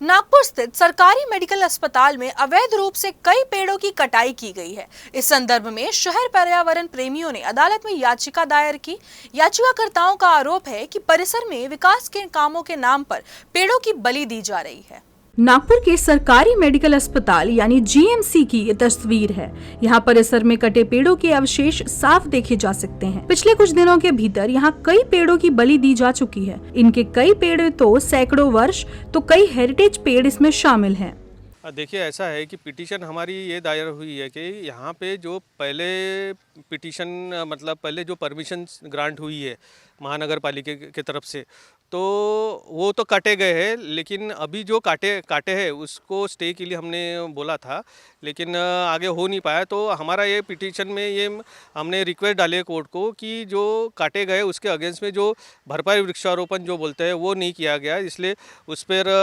नागपुर स्थित सरकारी मेडिकल अस्पताल में अवैध रूप से कई पेड़ों की कटाई की गई है। इस संदर्भ में शहर पर्यावरण प्रेमियों ने अदालत में याचिका दायर की। याचिकाकर्ताओं का आरोप है कि परिसर में विकास के कामों के नाम पर पेड़ों की बलि दी जा रही है। नागपुर के सरकारी मेडिकल अस्पताल यानी जीएमसी की ये तस्वीर है। यहाँ परिसर में कटे पेड़ों के अवशेष साफ देखे जा सकते हैं। पिछले कुछ दिनों के भीतर यहाँ कई पेड़ों की बलि दी जा चुकी है। इनके कई पेड़ तो सैकड़ों वर्ष, तो कई हेरिटेज पेड़ इसमें शामिल हैं। देखिए, ऐसा है कि पिटीशन हमारी ये दायर हुई है कि यहाँ पे जो पहले पिटीशन मतलब पहले जो परमिशन ग्रांट हुई है महानगर पालिका की तरफ से, तो वो तो काटे गए हैं, लेकिन अभी जो काटे हैं उसको स्टे के लिए हमने बोला था, लेकिन आगे हो नहीं पाया। तो हमारा ये पिटीशन में ये हमने रिक्वेस्ट डाली है कोर्ट को कि जो काटे गए उसके अगेंस्ट में जो भरपाई वृक्षारोपण जो बोलते हैं वो नहीं किया गया, इसलिए उस पर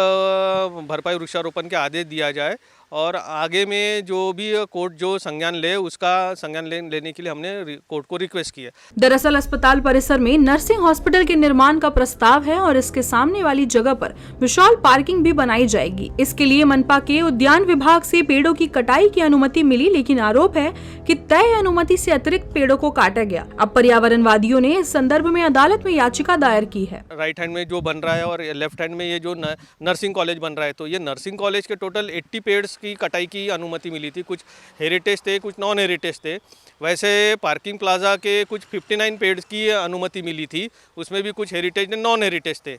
भरपाई वृक्षारोपण के आदेश दिया जाए और आगे में जो भी कोर्ट जो संज्ञान ले उसका संज्ञान लेने के लिए हमने कोर्ट को रिक्वेस्ट किया। दरअसल अस्पताल परिसर में नर्सिंग हॉस्पिटल के निर्माण का प्रस्ताव है और इसके सामने वाली जगह पर विशाल पार्किंग भी बनाई जाएगी। इसके लिए मनपा के उद्यान विभाग से पेड़ों की कटाई की अनुमति मिली, लेकिन आरोप है कि तय अनुमति से अतिरिक्त पेड़ों को काटा गया। अब पर्यावरणवादियों ने इस संदर्भ में अदालत में याचिका दायर की है। राइट हैंड में जो बन रहा है और लेफ्ट हैंड में ये जो नर्सिंग कॉलेज बन रहा है, तो ये नर्सिंग कॉलेज के टोटल 80 पेड़ की कटाई की अनुमति मिली थी। कुछ हेरिटेज थे, कुछ नॉन हेरिटेज थे। वैसे पार्किंग प्लाजा के कुछ 59 पेड़ की अनुमति मिली थी, उसमें भी कुछ हेरिटेज नॉन हेरिटेज थे।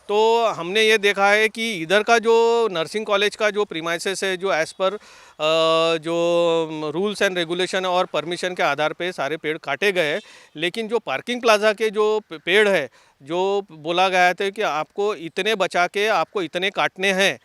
तो हमने ये देखा है कि इधर का जो नर्सिंग कॉलेज का जो प्रीमाइसेस है, जो एज़ पर जो रूल्स एंड रेगुलेशन और परमिशन के आधार पे सारे पेड़ काटे गए हैं, लेकिन जो पार्किंग प्लाजा के जो पेड़ है, जो बोला गया था कि आपको इतने बचा के आपको इतने काटने हैं,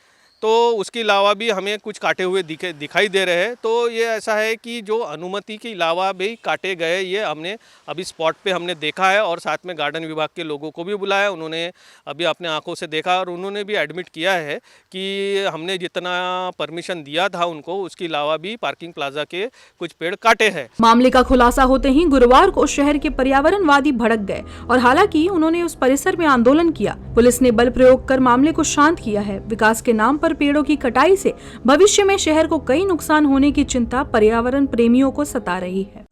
तो उसके अलावा भी हमें कुछ काटे हुए दिखाई दे रहे हैं। तो ये ऐसा है कि जो अनुमति के अलावा भी काटे गए, ये हमने अभी स्पॉट पे हमने देखा है और साथ में गार्डन विभाग के लोगों को भी बुलाया। उन्होंने अभी अपने आंखों से देखा और उन्होंने भी एडमिट किया है कि हमने जितना परमिशन दिया था उनको, उसके अलावा भी पार्किंग प्लाजा के कुछ पेड़ काटे हैं। मामले का खुलासा होते ही गुरुवार को शहर के पर्यावरणवादी भड़क गए और हालांकि उन्होंने उस परिसर में आंदोलन किया। पुलिस ने बल प्रयोग कर मामले को शांत किया है। विकास के नाम पर पेड़ों की कटाई से भविष्य में शहर को कई नुकसान होने की चिंता पर्यावरण प्रेमियों को सता रही है।